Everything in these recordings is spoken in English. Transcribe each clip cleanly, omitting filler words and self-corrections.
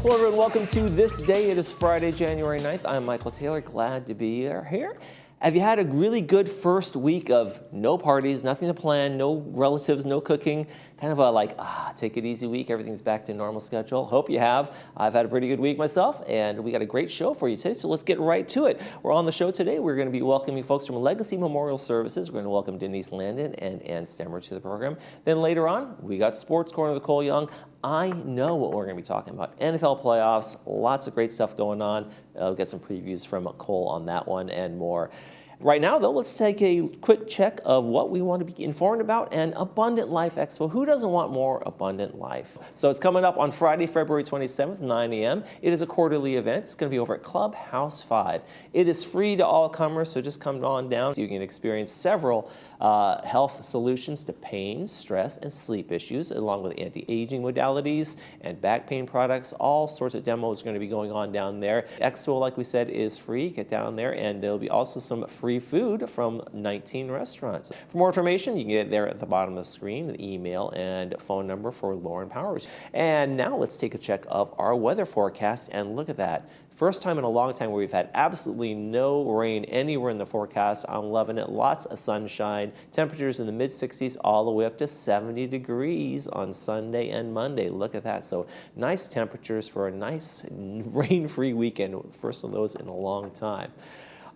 Hello everyone, welcome to This Day. It is Friday, January 9th. I'm Michael Taylor, glad to be here. Have you had a really good first week of no parties, nothing to plan, no relatives, no cooking? Kind of a take it easy week, everything's back to normal schedule. Hope you have. I've had a pretty good week myself, and we got a great show for you today, so let's get right to it. We're on the show today. We're going to be welcoming folks from Legacy Memorial Services. We're going to welcome Denise Landon and Ann Stemmer to the program. Then later on, we got Sports Corner with Cole Young. I know what we're going to be talking about. NFL playoffs, lots of great stuff going on. We'll get some previews from Cole on that one and more. Right now, though, let's take a quick check of what we want to be informed about and Abundant Life Expo. Who doesn't want more abundant life? So it's coming up on Friday, February 27th, 9 a.m. It is a quarterly event. It's going to be over at Clubhouse 5. It is free to all comers, so just come on down. You can experience several health solutions to pain, stress, and sleep issues, along with anti-aging modalities and back pain products. All sorts of demos are going to be going on down there. Expo, like we said, is free. Get down there, and there'll be also some free food from 19 restaurants. For more information, you can get it there at the bottom of the screen, the email and phone number for Lauren Powers. And now let's take a check of our weather forecast, and look at that. First time in a long time where we've had absolutely no rain anywhere in the forecast. I'm loving it. Lots of sunshine. Temperatures in the mid-60s all the way up to 70 degrees on Sunday and Monday. Look at that. So nice temperatures for a nice rain-free weekend. First of those in a long time.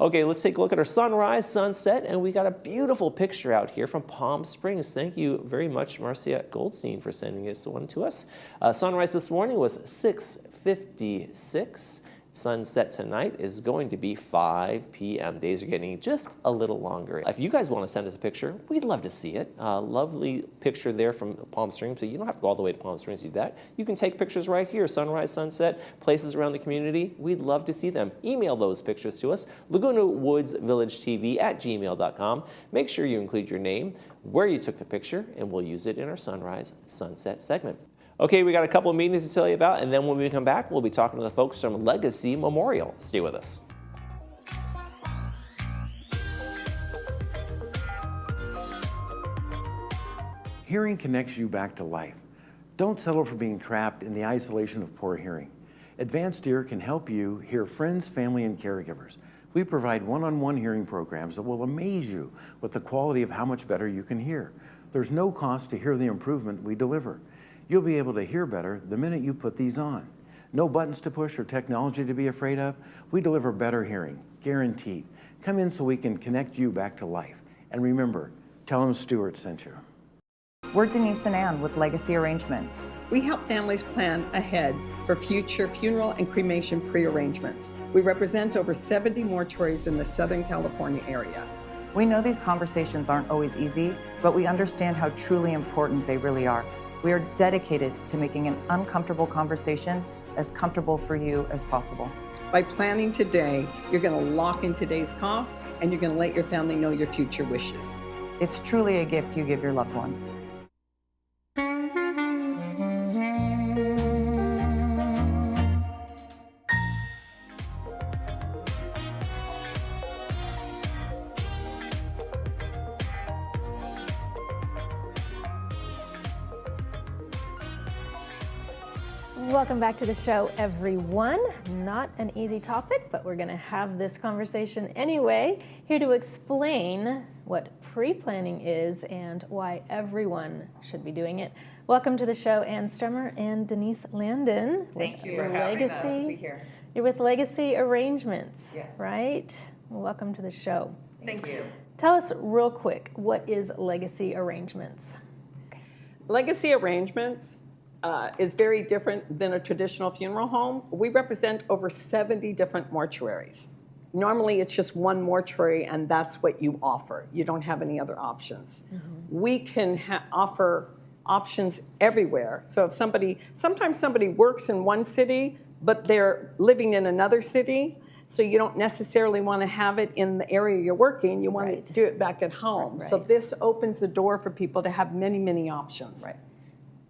Okay, let's take a look at our sunrise, sunset, and we got a beautiful picture out here from Palm Springs. Thank you very much, Marcia Goldstein, for sending this one to us. Sunrise this morning was 6:56. Sunset tonight is going to be 5 p.m. Days are getting just a little longer. If you guys want to send us a picture, we'd love to see it. Lovely picture there from Palm Springs, so you don't have to go all the way to Palm Springs to do that. You can take pictures right here, sunrise, sunset, places around the community. We'd love to see them. Email those pictures to us, Laguna Woods Village TV at gmail.com. Make sure you include your name, where you took the picture, and we'll use it in our sunrise, sunset segment. Okay, we got a couple of meetings to tell you about, and then when we come back, we'll be talking to the folks from Legacy Memorial. Stay with us. Hearing connects you back to life. Don't settle for being trapped in the isolation of poor hearing. Advanced Ear can help you hear friends, family, and caregivers. We provide one-on-one hearing programs that will amaze you with the quality of how much better you can hear. There's no cost to hear the improvement we deliver. You'll be able to hear better the minute you put these on. No buttons to push or technology to be afraid of. We deliver better hearing, guaranteed. Come in so we can connect you back to life. And remember, tell them Stuart sent you. We're Denise and Ann with Legacy Arrangements. We help families plan ahead for future funeral and cremation pre-arrangements. We represent over 70 mortuaries in the Southern California area. We know these conversations aren't always easy, but we understand how truly important they really are. We are dedicated to making an uncomfortable conversation as comfortable for you as possible. By planning today, you're going to lock in today's cost, and you're going to let your family know your future wishes. It's truly a gift you give your loved ones. Welcome back to the show, everyone. Not an easy topic, but we're going to have this conversation anyway. Here to explain what pre-planning is and why everyone should be doing it. Welcome to the show, Ann Stemmer and Denise Landon. Thank you for having us. Legacy. Be here. You're with Legacy Arrangements, Yes. right? Welcome to the show. Thank you. Tell us real quick, what is Legacy Arrangements? Legacy Arrangements is very different than a traditional funeral home. We represent over 70 different mortuaries. Normally, it's just one mortuary, and that's what you offer. You don't have any other options. Mm-hmm. We can offer options everywhere. So if sometimes somebody works in one city, but they're living in another city, so you don't necessarily want to have it in the area you're working. You want to do it back at home. Right. So this opens the door for people to have many, many options. Right.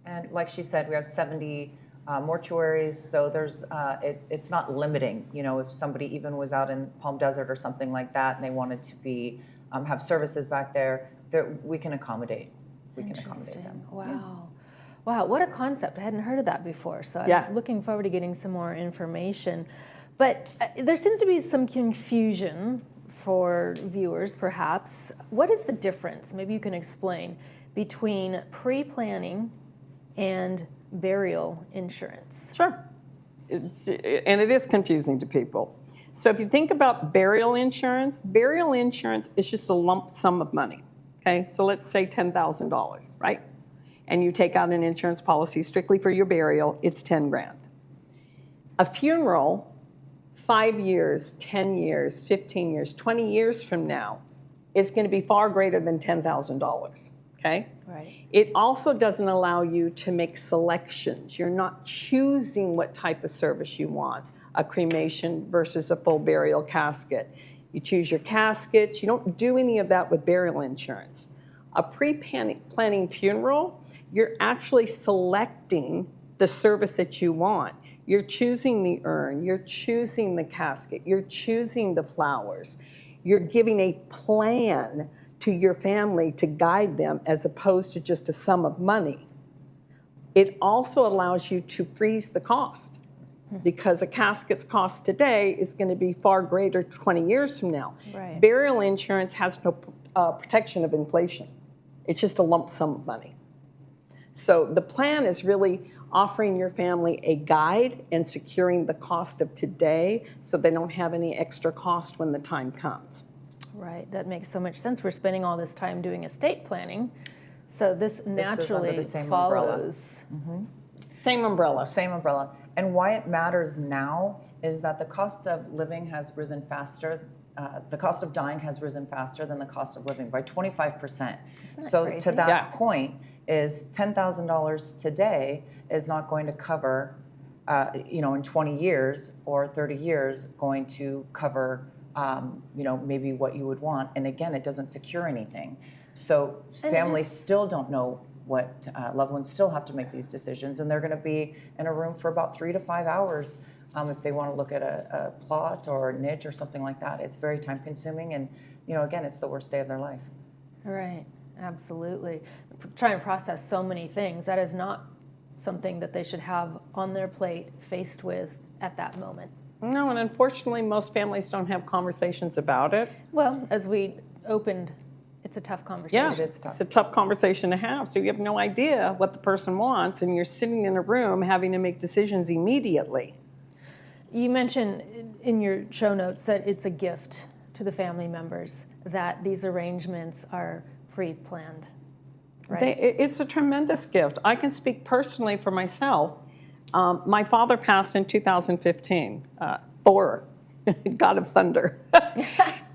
And like she said, we have 70 mortuaries, so there's it's not limiting. You know, if somebody even was out in Palm Desert or something like that, and they wanted to be have services back there, we can accommodate. We can accommodate them. Wow. Wow, what a concept. I hadn't heard of that before. So Yeah. I'm looking forward to getting some more information. But there seems to be some confusion for viewers, perhaps. What is the difference, maybe you can explain, between pre-planning and burial insurance? Sure. And it is confusing to people. So if you think about burial insurance is just a lump sum of money. Okay, so let's say $10,000, right? And you take out an insurance policy strictly for your burial, it's 10 grand. A funeral, 5 years, 10 years, 15 years, 20 years from now, is going to be far greater than $10,000. Okay? Right. It also doesn't allow you to make selections. You're not choosing what type of service you want, a cremation versus a full burial casket. You choose your caskets. You don't do any of that with burial insurance. A pre-planning funeral, you're actually selecting the service that you want. You're choosing the urn, you're choosing the casket, you're choosing the flowers. You're giving a plan to your family to guide them as opposed to just a sum of money. It also allows you to freeze the cost because a casket's cost today is going to be far greater 20 years from now. Right. Burial insurance has no protection of inflation. It's just a lump sum of money. So the plan is really offering your family a guide and securing the cost of today so they don't have any extra cost when the time comes. Right, that makes so much sense. We're spending all this time doing estate planning, so this naturally is under the same umbrella. follows. Same umbrella. Same umbrella. And why it matters now is that the cost of living has risen faster. The cost of dying has risen faster than the cost of living by 25%. So crazy? to that Yeah. point is $10,000 today is not going to cover, in 20 years or 30 years, going to cover, maybe what you would want. And again, it doesn't secure anything. So And families just- still don't know what loved ones still have to make these decisions, and they're going to be in a room for about 3 to 5 hours if they want to look at a plot or a niche or something like that. It's very time consuming, and again, it's the worst day of their life. Right, absolutely. Trying to process so many things, that is not something that they should have on their plate faced with at that moment. No, and unfortunately, most families don't have conversations about it. Well, as we opened, it's a tough conversation. Yeah, It is tough. it's a tough conversation to have. So you have no idea what the person wants, and you're sitting in a room having to make decisions immediately. You mentioned in your show notes that it's a gift to the family members that these arrangements are pre-planned, right? It's a tremendous gift. I can speak personally for myself. My father passed in 2015, Thor, God of Thunder.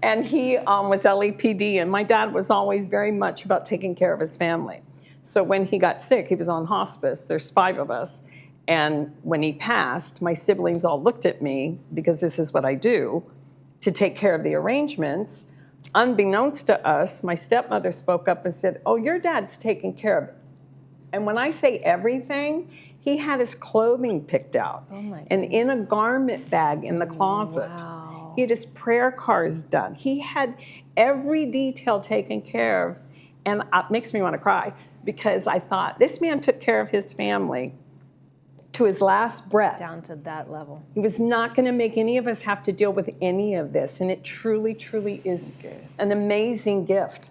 And he was LAPD, and my dad was always very much about taking care of his family. So when he got sick, he was on hospice. There's 5 of us. And when he passed, my siblings all looked at me, because this is what I do, to take care of the arrangements. Unbeknownst to us, my stepmother spoke up and said, "Oh, your dad's taking care of it." And when I say everything, he had his clothing picked out Oh my and in a garment bag in the closet. Wow. He had his prayer cards done. He had every detail taken care of. And it makes me want to cry, because I thought, this man took care of his family to his last breath. Down to that level. He was not going to make any of us have to deal with any of this. And it truly, truly is an amazing gift.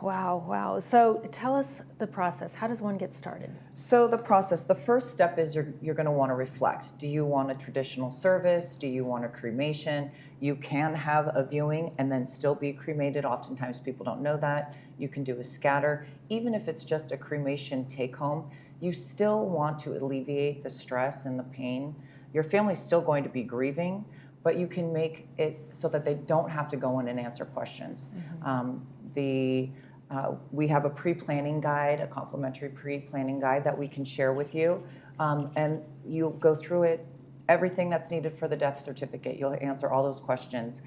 Wow. So tell us the process. How does one get started? So the process, the first step is you're going to want to reflect. Do you want a traditional service? Do you want a cremation? You can have a viewing and then still be cremated. Oftentimes people don't know that. You can do a scatter. Even if it's just a cremation take home, you still want to alleviate the stress and the pain. Your family's still going to be grieving, but you can make it so that they don't have to go in and answer questions. We have a pre-planning guide, a complimentary pre-planning guide that we can share with you, and you'll go through it, everything that's needed for the death certificate. You'll answer all those questions,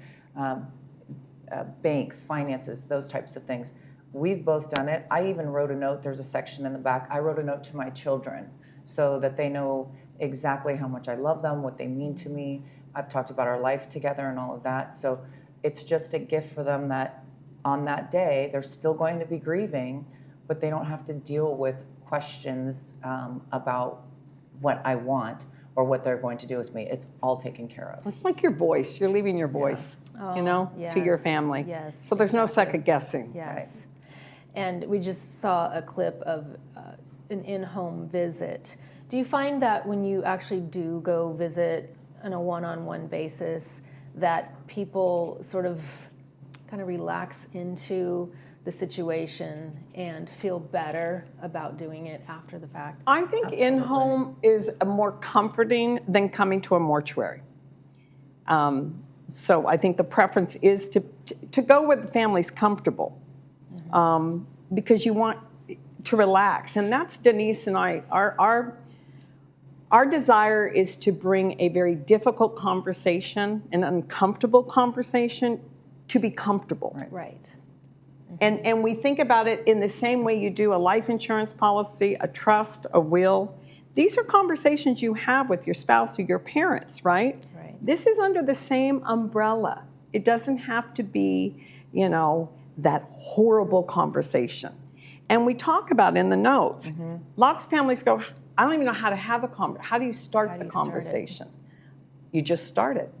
banks, finances, those types of things. We've both done it. I even wrote a note. There's a section in the back. I wrote a note to my children so that they know exactly how much I love them, what they mean to me. I've talked about our life together and all of that. So it's just a gift for them that on that day, they're still going to be grieving, but they don't have to deal with questions about what I want or what they're going to do with me. It's all taken care of. It's like your voice. You're leaving your voice, to your family. Yes, So there's no second guessing. Yes. And we just saw a clip of an in-home visit. Do you find that when you actually do go visit on a one-on-one basis, that people sort of kind of relax into the situation and feel better about doing it after the fact? I think in-home is more comforting than coming to a mortuary. So I think the preference is to go where the family's comfortable, because you want to relax. And that's Denise and I, our desire is to bring a very difficult conversation, an uncomfortable conversation, to be comfortable. Right. And we think about it in the same way you do a life insurance policy, a trust, a will. These are conversations you have with your spouse or your parents, right? Right. This is under the same umbrella. It doesn't have to be, that horrible conversation. And we talk about in the notes. Lots of families go, I don't even know how to have a conversation. How do you start the conversation? You just start it.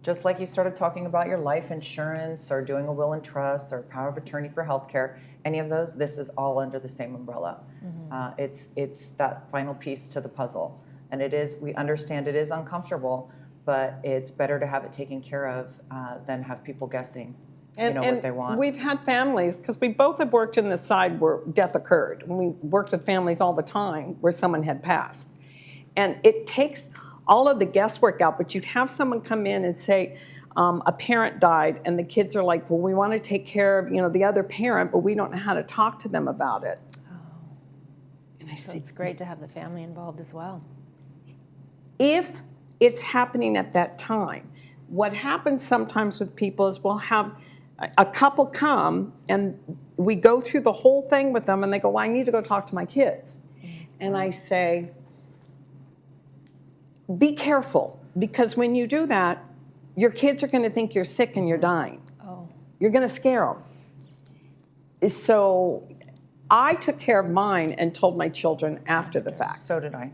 Just like you started talking about your life insurance or doing a will and trust or power of attorney for healthcare, any of those, this is all under the same umbrella. It's that final piece to the puzzle. And we understand it is uncomfortable, but it's better to have it taken care of than have people guessing what they want. We've had families, because we both have worked in the side where death occurred. And we worked with families all the time where someone had passed. And it takes all of the guesswork out, but you'd have someone come in and say, a parent died, and the kids are like, well, we want to take care of, the other parent, but we don't know how to talk to them about it. And I So say, it's great to have the family involved as well. if it's happening at that time, what happens sometimes with people is we'll have a couple come and we go through the whole thing with them and they go, well, I need to go talk to my kids. And I say, be careful, because when you do that, your kids are going to think you're sick and you're dying. Oh. You're going to scare them. So I took care of mine and told my children after the fact. So did I.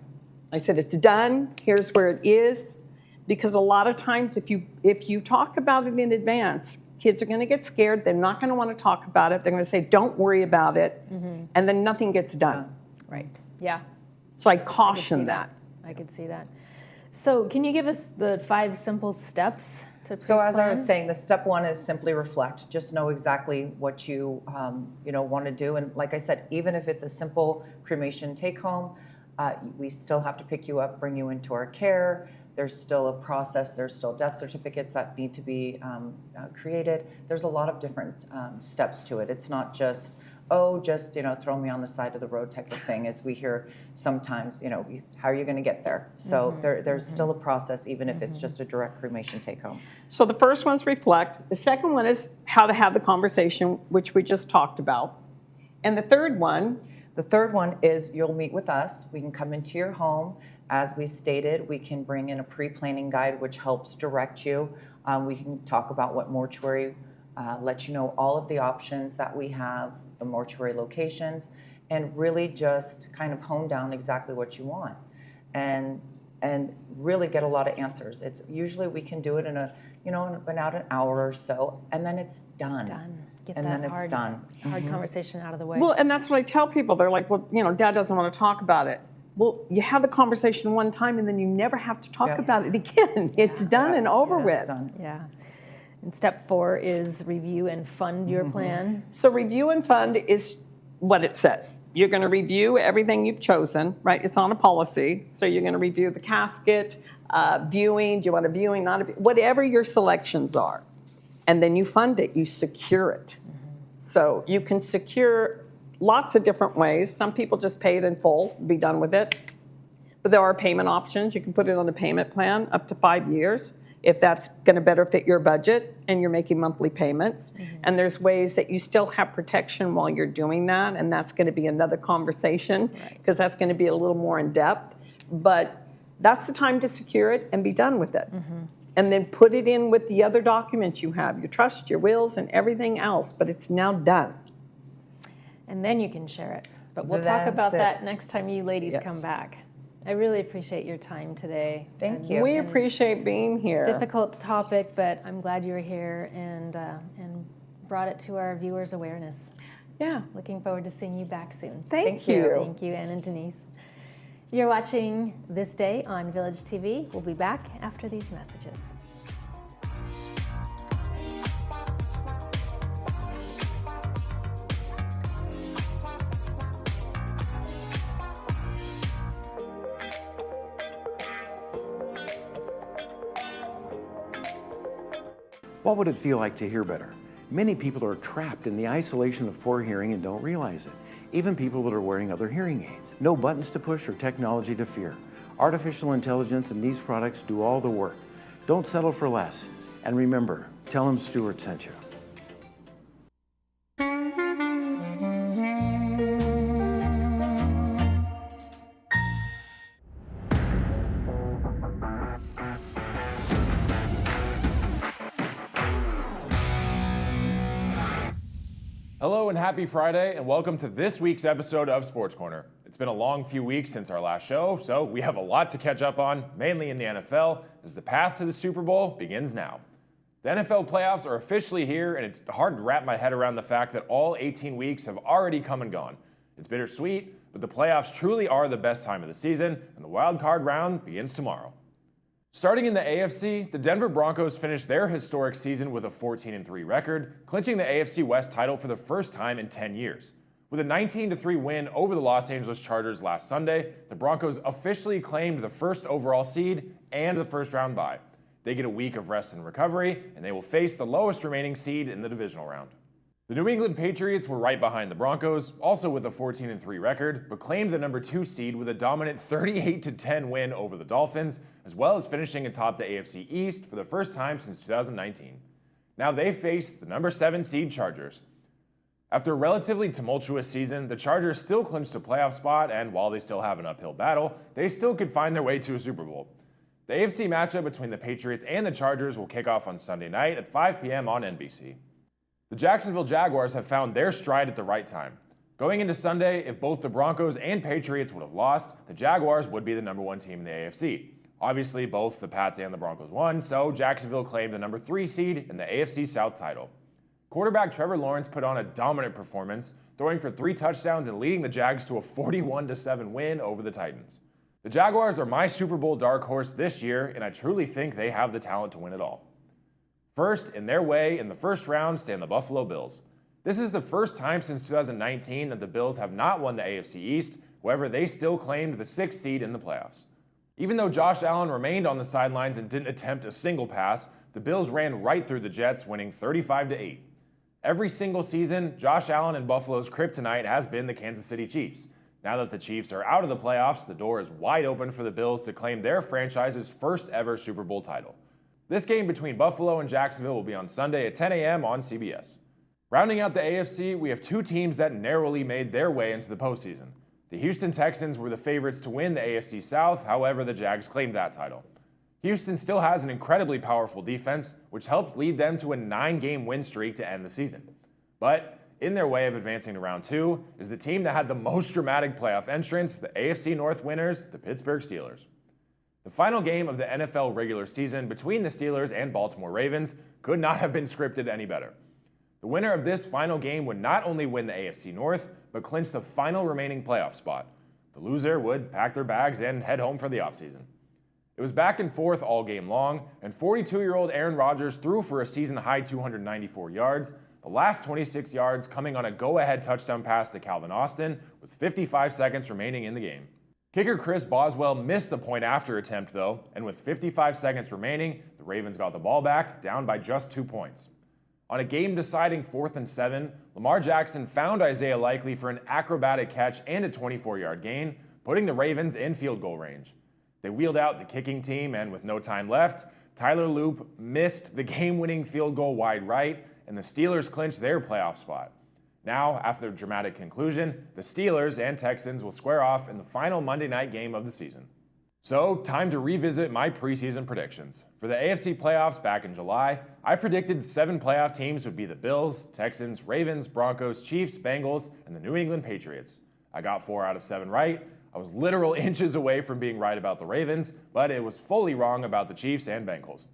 I said, it's done, here's where it is. Because a lot of times if you talk about it in advance, kids are going to get scared. They're not going to want to talk about it. They're going to say, don't worry about it. And then nothing gets done. Right. Yeah. So I caution that. I could see that. So can you give us the 5 simple steps to So as I pre-plan? was saying, the step 1 is simply reflect. Just know exactly what you want to do. And like I said, even if it's a simple cremation take home, we still have to pick you up, bring you into our care. There's still a process. There's still death certificates that need to be created. There's a lot of different steps to it. It's not just, throw me on the side of the road type of thing, as we hear sometimes, how are you going to get there? So there's still a process, even if it's just a direct cremation take home. So the first one's reflect. The second one is how to have the conversation, which we just talked about. And the third one? The third one is you'll meet with us. We can come into your home. As we stated, we can bring in a pre-planning guide, which helps direct you. We can talk about what mortuary, let you know all of the options that we have, the mortuary locations, and really just kind of hone down exactly what you want, and really get a lot of answers. It's usually we can do it in about an hour or so, and then it's done. Get and that then it's done. hard conversation out of the way. Well, and that's what I tell people. They're like, well, Dad doesn't want to talk about it. Well, you have the conversation one time and then you never have to talk about it again. It's done and over with. It's done. Yeah. And step 4 is review and fund your plan. So review and fund is what it says. You're going to review everything you've chosen, right? It's on a policy. So you're going to review the casket, viewing, do you want a viewing, not a viewing, whatever your selections are. And then you fund it, you secure it. So you can secure lots of different ways. Some people just pay it in full, be done with it. But there are payment options. You can put it on a payment plan up to 5 years if that's going to better fit your budget and you're making monthly payments. And there's ways that you still have protection while you're doing that, and that's going to be another conversation because that's going to be a little more in depth. But that's the time to secure it and be done with it. And then put it in with the other documents you have, your trust, your wills, and everything else, but it's now done. And then you can share it. But we'll talk That's about it. that next time you ladies Yes. come back. I really appreciate your time today. Thank And you. We appreciate being here. difficult topic, but I'm glad you were here and brought it to our viewers' awareness. Yeah. Looking forward to seeing you back soon. Thank you. you. Thank you, Ann and Denise. You're watching This Day on Village TV. We'll be back after these messages. What would it feel like to hear better? Many people are trapped in the isolation of poor hearing and don't realize it. Even people that are wearing other hearing aids. No buttons to push or technology to fear. Artificial intelligence and these products do all the work. Don't settle for less. And remember, tell them Stuart sent you. Hello and happy Friday, and welcome to this week's episode of Sports Corner. It's been a long few weeks since our last show, so we have a lot to catch up on, mainly in the NFL, as the path to the Super Bowl begins now. The NFL playoffs are officially here, and it's hard to wrap my head around the fact that all 18 weeks have already come and gone. It's bittersweet, but the playoffs truly are the best time of the season, and the wild card round begins tomorrow. Starting in the AFC, the Denver Broncos finished their historic season with a 14-3 record, clinching the AFC West title for the first time in 10 years. With a 19-3 win over the Los Angeles Chargers last Sunday, the Broncos officially claimed the first overall seed and the first round bye. They get a week of rest and recovery, and they will face the lowest remaining seed in the divisional round. The New England Patriots were right behind the Broncos, also with a 14-3 record, but claimed the number 2 seed with a dominant 38-10 win over the Dolphins, as well as finishing atop the AFC East for the first time since 2019. Now they face the number 7 seed Chargers. After a relatively tumultuous season, the Chargers still clinched a playoff spot, and while they still have an uphill battle, they still could find their way to a Super Bowl. The AFC matchup between the Patriots and the Chargers will kick off on Sunday night at 5 p.m. on NBC. The Jacksonville Jaguars have found their stride at the right time. Going into Sunday, if both the Broncos and Patriots would have lost, the Jaguars would be the number 1 team in the AFC. Obviously, both the Pats and the Broncos won, so Jacksonville claimed the number 3 seed in the AFC South title. Quarterback Trevor Lawrence put on a dominant performance, throwing for 3 touchdowns and leading the Jags to a 41-7 win over the Titans. The Jaguars are my Super Bowl dark horse this year, and I truly think they have the talent to win it all. First, in their way, in the first round stand the Buffalo Bills. This is the first time since 2019 that the Bills have not won the AFC East, however, they still claimed the 6th seed in the playoffs. Even though Josh Allen remained on the sidelines and didn't attempt a single pass, the Bills ran right through the Jets, winning 35-8. Every single season, Josh Allen and Buffalo's kryptonite has been the Kansas City Chiefs. Now that the Chiefs are out of the playoffs, the door is wide open for the Bills to claim their franchise's first ever Super Bowl title. This game between Buffalo and Jacksonville will be on Sunday at 10 a.m. on CBS. Rounding out the AFC, we have 2 teams that narrowly made their way into the postseason. The Houston Texans were the favorites to win the AFC South, however, the Jags claimed that title. Houston still has an incredibly powerful defense, which helped lead them to a 9-game win streak to end the season. But in their way of advancing to round 2 is the team that had the most dramatic playoff entrance, the AFC North winners, the Pittsburgh Steelers. The final game of the NFL regular season between the Steelers and Baltimore Ravens could not have been scripted any better. The winner of this final game would not only win the AFC North, but clinch the final remaining playoff spot. The loser would pack their bags and head home for the offseason. It was back and forth all game long, and 42-year-old Aaron Rodgers threw for a season-high 294 yards, the last 26 yards coming on a go-ahead touchdown pass to Calvin Austin with 55 seconds remaining in the game. Kicker Chris Boswell missed the point-after attempt, though, and with 55 seconds remaining, the Ravens got the ball back, down by just 2 points. On a game-deciding 4th and 7, Lamar Jackson found Isaiah Likely for an acrobatic catch and a 24-yard gain, putting the Ravens in field goal range. They wheeled out the kicking team, and with no time left, Tyler Loop missed the game-winning field goal wide right, and the Steelers clinched their playoff spot. Now, after the dramatic conclusion, the Steelers and Texans will square off in the final Monday night game of the season. So, time to revisit my preseason predictions. For the AFC playoffs back in July, I predicted 7 playoff teams would be the Bills, Texans, Ravens, Broncos, Chiefs, Bengals, and the New England Patriots. I got 4 out of 7 right. I was literal inches away from being right about the Ravens, but it was fully wrong about the Chiefs and Bengals.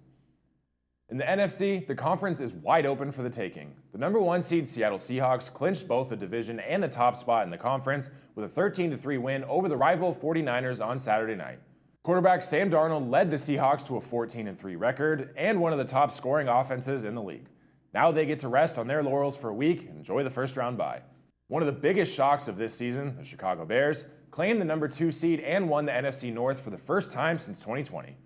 In the NFC, the conference is wide open for the taking. The number 1 seed Seattle Seahawks clinched both the division and the top spot in the conference with a 13-3 win over the rival 49ers on Saturday night. Quarterback Sam Darnold led the Seahawks to a 14-3 record and one of the top scoring offenses in the league. Now they get to rest on their laurels for a week and enjoy the first round bye. One of the biggest shocks of this season, the Chicago Bears, claimed the number 2 seed and won the NFC North for the first time since 2020.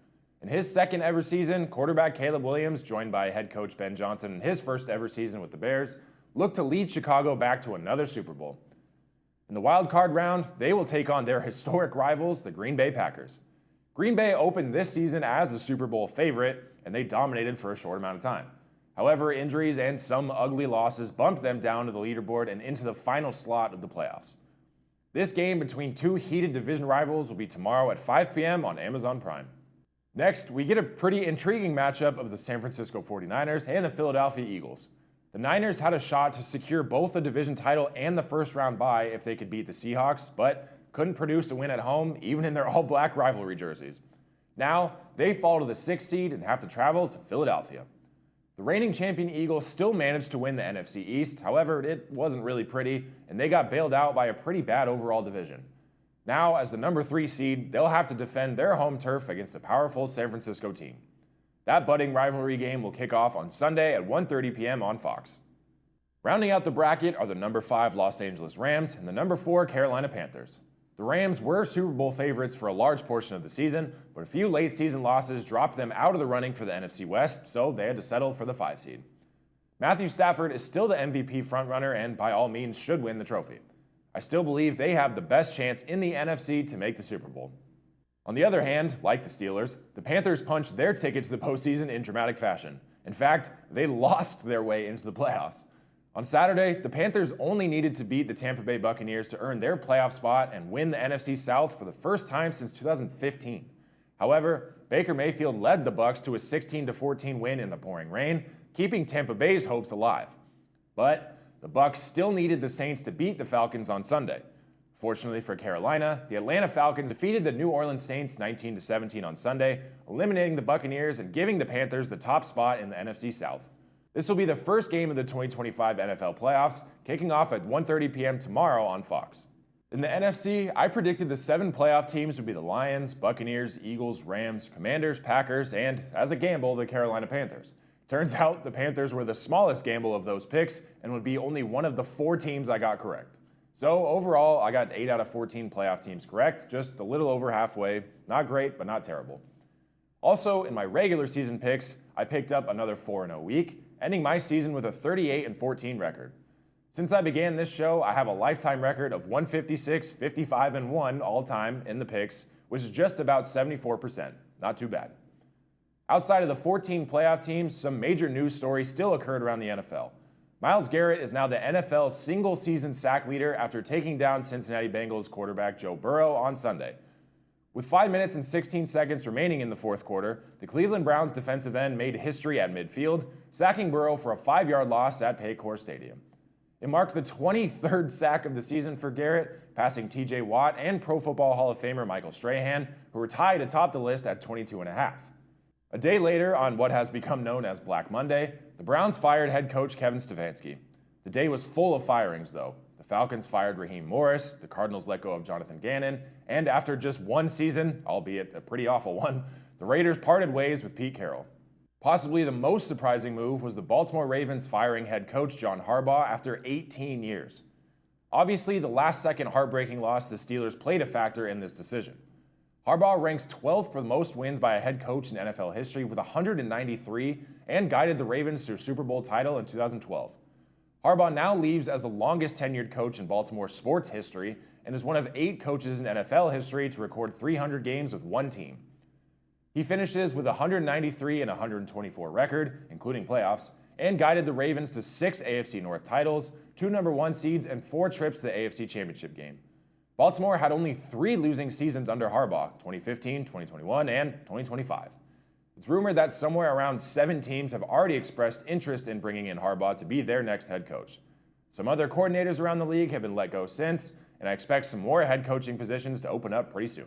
In his second ever season, quarterback Caleb Williams, joined by head coach Ben Johnson in his first ever season with the Bears, looked to lead Chicago back to another Super Bowl. In the wild card round, they will take on their historic rivals, the Green Bay Packers. Green Bay opened this season as the Super Bowl favorite, and they dominated for a short amount of time. However, injuries and some ugly losses bumped them down to the leaderboard and into the final slot of the playoffs. This game between 2 heated division rivals will be tomorrow at 5 p.m. on Amazon Prime. Next, we get a pretty intriguing matchup of the San Francisco 49ers and the Philadelphia Eagles. The Niners had a shot to secure both the division title and the first round bye if they could beat the Seahawks, but couldn't produce a win at home, even in their all-black rivalry jerseys. Now, they fall to the 6th seed and have to travel to Philadelphia. The reigning champion Eagles still managed to win the NFC East, however, it wasn't really pretty, and they got bailed out by a pretty bad overall division. Now, as the number 3 seed, they'll have to defend their home turf against a powerful San Francisco team. That budding rivalry game will kick off on Sunday at 1:30 p.m. on Fox. Rounding out the bracket are the number 5 Los Angeles Rams and the number 4 Carolina Panthers. The Rams were Super Bowl favorites for a large portion of the season, but a few late season losses dropped them out of the running for the NFC West, so they had to settle for the 5 seed. Matthew Stafford is still the MVP frontrunner and by all means should win the trophy. I still believe they have the best chance in the NFC to make the Super Bowl. On the other hand, like the Steelers, the Panthers punched their ticket to the postseason in dramatic fashion. In fact, they lost their way into the playoffs. On Saturday, the Panthers only needed to beat the Tampa Bay Buccaneers to earn their playoff spot and win the NFC South for the first time since 2015. However, Baker Mayfield led the Bucs to a 16-14 win in the pouring rain, keeping Tampa Bay's hopes alive. But the Bucs still needed the Saints to beat the Falcons on Sunday. Fortunately for Carolina, the Atlanta Falcons defeated the New Orleans Saints 19-17 on Sunday, eliminating the Buccaneers and giving the Panthers the top spot in the NFC South. This will be the first game of the 2025 NFL playoffs, kicking off at 1:30 p.m. tomorrow on Fox. In the NFC, I predicted the 7 playoff teams would be the Lions, Buccaneers, Eagles, Rams, Commanders, Packers, and, as a gamble, the Carolina Panthers. Turns out the Panthers were the smallest gamble of those picks and would be only one of the 4 teams I got correct. So overall, I got 8 out of 14 playoff teams correct, just a little over halfway. Not great, but not terrible. Also, in my regular season picks, I picked up another 4-0 week, ending my season with a 38-14 record. Since I began this show, I have a lifetime record of 156, 55, and 1 all time in the picks, which is just about 74%. Not too bad. Outside of the 14 playoff teams, some major news stories still occurred around the NFL. Myles Garrett is now the NFL's single-season sack leader after taking down Cincinnati Bengals quarterback Joe Burrow on Sunday. With 5 minutes and 16 seconds remaining in the fourth quarter, the Cleveland Browns defensive end made history at midfield, sacking Burrow for a 5-yard loss at Paycor Stadium. It marked the 23rd sack of the season for Garrett, passing TJ Watt and Pro Football Hall of Famer Michael Strahan, who were tied atop the list at 22.5. A day later, on what has become known as Black Monday, the Browns fired head coach Kevin Stefanski. The day was full of firings, though. The Falcons fired Raheem Morris, the Cardinals let go of Jonathan Gannon, and after just one season, albeit a pretty awful one, the Raiders parted ways with Pete Carroll. Possibly the most surprising move was the Baltimore Ravens firing head coach John Harbaugh after 18 years. Obviously, the last-second heartbreaking loss to the Steelers played a factor in this decision. Harbaugh ranks 12th for the most wins by a head coach in NFL history with 193 and guided the Ravens to a Super Bowl title in 2012. Harbaugh now leaves as the longest-tenured coach in Baltimore sports history and is one of 8 coaches in NFL history to record 300 games with one team. He finishes with a 193 and 124 record, including playoffs, and guided the Ravens to 6 AFC North titles, 2 number 1 seeds, and 4 trips to the AFC Championship game. Baltimore had only 3 losing seasons under Harbaugh, 2015, 2021, and 2025. It's rumored that somewhere around 7 teams have already expressed interest in bringing in Harbaugh to be their next head coach. Some other coordinators around the league have been let go since, and I expect some more head coaching positions to open up pretty soon.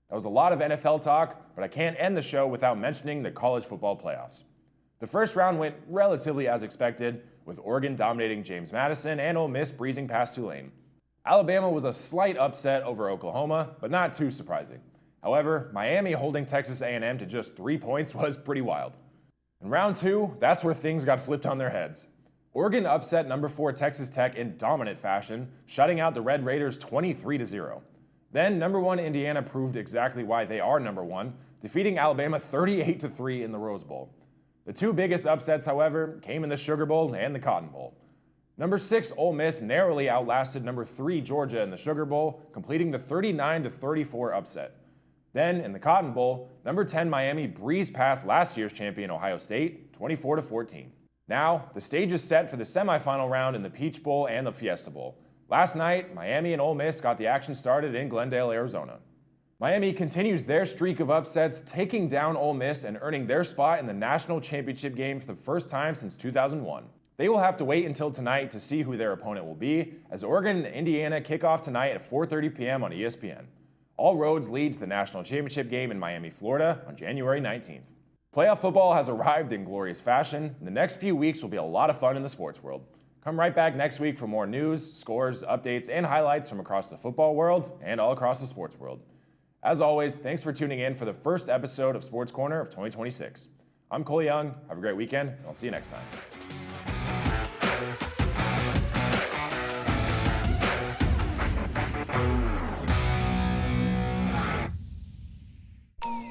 That was a lot of NFL talk, but I can't end the show without mentioning the college football playoffs. The first round went relatively as expected, with Oregon dominating James Madison and Ole Miss breezing past Tulane. Alabama was a slight upset over Oklahoma, but not too surprising. However, Miami holding Texas A&M to just 3 points was pretty wild. In round 2, that's where things got flipped on their heads. Oregon upset number 4 Texas Tech in dominant fashion, shutting out the Red Raiders 23-0. Then number 1 Indiana proved exactly why they are number 1, defeating Alabama 38-3 in the Rose Bowl. The two biggest upsets, however, came in the Sugar Bowl and the Cotton Bowl. Number 6 Ole Miss narrowly outlasted number 3 Georgia in the Sugar Bowl, completing the 39-34 upset. Then, in the Cotton Bowl, number 10 Miami breezed past last year's champion Ohio State, 24-14. Now, the stage is set for the semifinal round in the Peach Bowl and the Fiesta Bowl. Last night, Miami and Ole Miss got the action started in Glendale, Arizona. Miami continues their streak of upsets, taking down Ole Miss and earning their spot in the national championship game for the first time since 2001. They will have to wait until tonight to see who their opponent will be, as Oregon and Indiana kick off tonight at 4:30 p.m. on ESPN. All roads lead to the national championship game in Miami, Florida on January 19th. Playoff football has arrived in glorious fashion, and the next few weeks will be a lot of fun in the sports world. Come right back next week for more news, scores, updates, and highlights from across the football world and all across the sports world. As always, thanks for tuning in for the first episode of Sports Corner of 2026. I'm Cole Young. Have a great weekend, and I'll see you next time.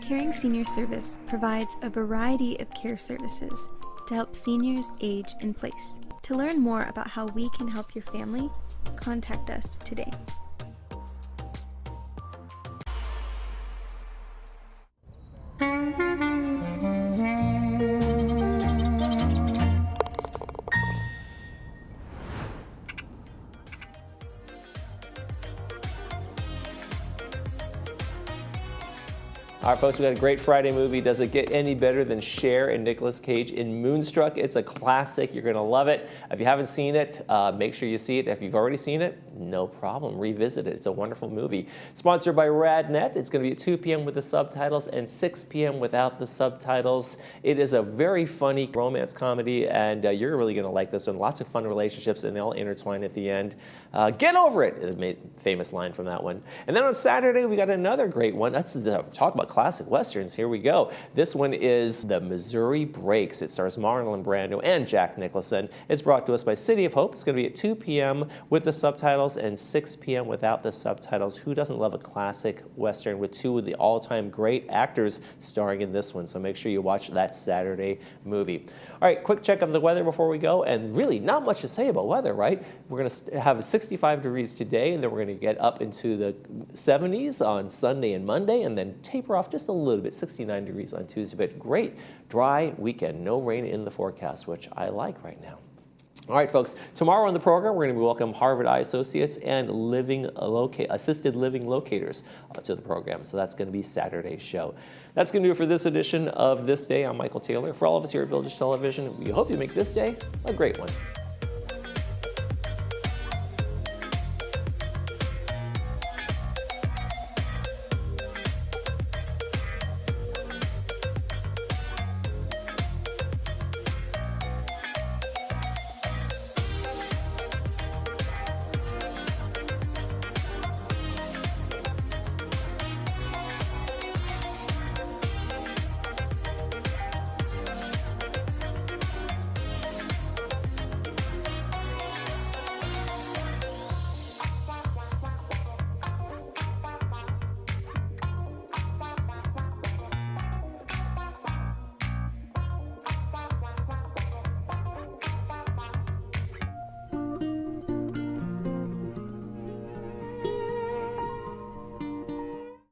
Caring Senior Service provides a variety of care services to help seniors age in place. To learn more about how we can help your family, contact us today. All right, folks, we got a great Friday movie. Does it get any better than Cher and Nicolas Cage in Moonstruck? It's a classic. You're going to love it. If you haven't seen it, make sure you see it. If you've already seen it, no problem. Revisit it. It's a wonderful movie. Sponsored by RadNet. It's going to be at 2 p.m. with the subtitles and 6 p.m. without the subtitles. It is a very funny romance comedy, and you're really going to like this one. Lots of fun relationships, and they all intertwine at the end. Get over it, the famous line from that one. And then on Saturday, we got another great one. That's talk about classic Westerns. Here we go. This one is The Missouri Breaks. It stars Marlon Brando and Jack Nicholson. It's brought to us by City of Hope. It's going to be at 2 p.m. with the subtitles and 6 p.m. without the subtitles. Who doesn't love a classic Western with two of the all-time great actors starring in this one? So make sure you watch that Saturday movie. All right, quick check of the weather before we go. And really, not much to say about weather, right? We're going to have 65 degrees today, and then we're going to get up into the 70s on Sunday and Monday, and then taper off just a little bit, 69 degrees on Tuesday. But great, dry weekend. No rain in the forecast, which I like right now. All right, folks, tomorrow on the program, we're going to welcome Harvard Eye Associates and assisted living locators to the program. So that's going to be Saturday's show. That's going to do it for this edition of This Day. I'm Michael Taylor. For all of us here at Village Television, we hope you make this day a great one.